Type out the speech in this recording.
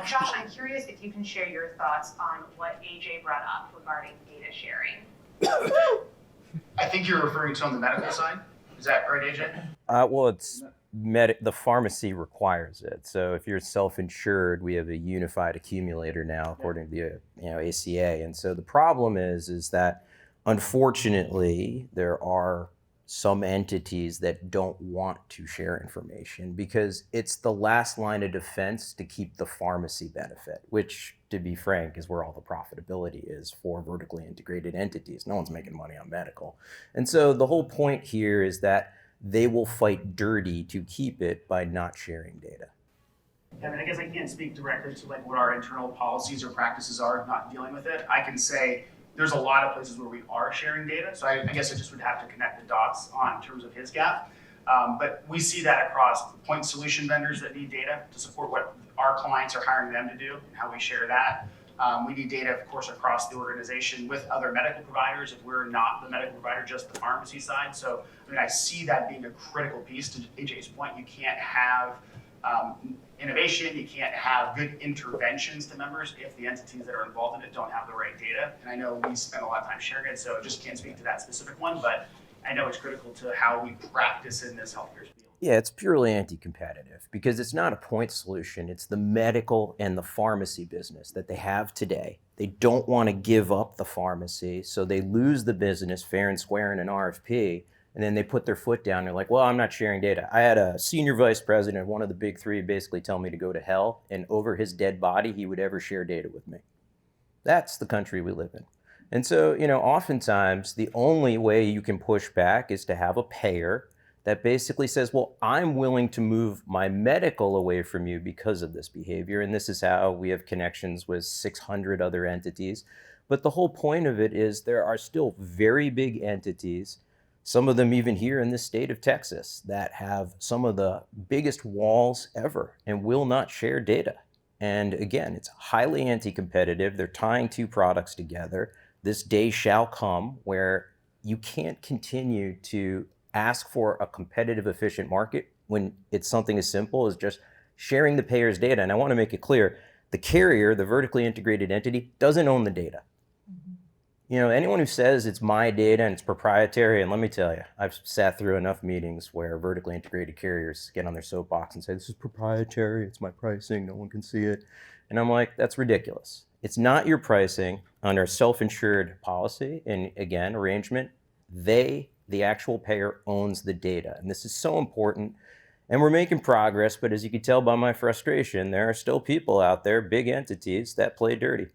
Josh, I'm curious if you can share your thoughts on what AJ brought up regarding data sharing. I think you're referring to on the medical side. Is that right, AJ? Well, it's the pharmacy requires it. So if you're self-insured, we have a unified accumulator now, according to the ACA. And so the problem is that unfortunately there are some entities that don't want to share information because it's the last line of defense to keep the pharmacy benefit, which, to be frank, is where all the profitability is for vertically integrated entities. No one's making money on medical. And so the whole point here is that they will fight dirty to keep it by not sharing data. I mean, I guess I can't speak directly to like what our internal policies or practices are not dealing with it. I can say there's a lot of places where we are sharing data. So I guess I just would have to connect the dots on in terms of his gap. But we see that across point solution vendors that need data to support what our clients are hiring them to do and how we share that. We need data, of course, across the organization with other medical providers if we're not the medical provider, just the pharmacy side. So, I mean, I see that being a critical piece. To AJ's point, you can't have innovation, you can't have good interventions to members if the entities that are involved in it don't have the right data. And I know we spend a lot of time sharing it, so I just can't speak to that specific one, but I know it's critical to how we practice in this healthcare field. Yeah, it's purely anti-competitive because it's not a point solution. It's the medical and the pharmacy business that they have today. They don't want to give up the pharmacy, so they lose the business fair and square in an RFP, and then they put their foot down. They're like, well, I'm not sharing data. I had a senior vice president of one of the big three basically tell me to go to hell, and over his dead body, he would ever share data with me. That's the country we live in. And so, oftentimes the only way you can push back is to have a payer that basically says, well, I'm willing to move my medical away from you because of this behavior. And this is how we have connections with 600 other entities. But the whole point of it is there are still very big entities, some of them even here in the state of Texas, that have some of the biggest walls ever and will not share data. And again, it's highly anti-competitive. They're tying two products together. This day shall come where you can't continue to ask for a competitive, efficient market when it's something as simple as just sharing the payer's data. And I want to make it clear, the carrier, the vertically integrated entity, doesn't own the data. Anyone who says it's my data and it's proprietary, and let me tell you, I've sat through enough meetings where vertically integrated carriers get on their soapbox and say, this is proprietary, it's my pricing, no one can see it. And I'm like, that's ridiculous. It's not your pricing under a self-insured policy, and again, arrangement. The actual payer owns the data. And this is so important. And we're making progress, but as you can tell by my frustration, there are still people out there, big entities, that play dirty.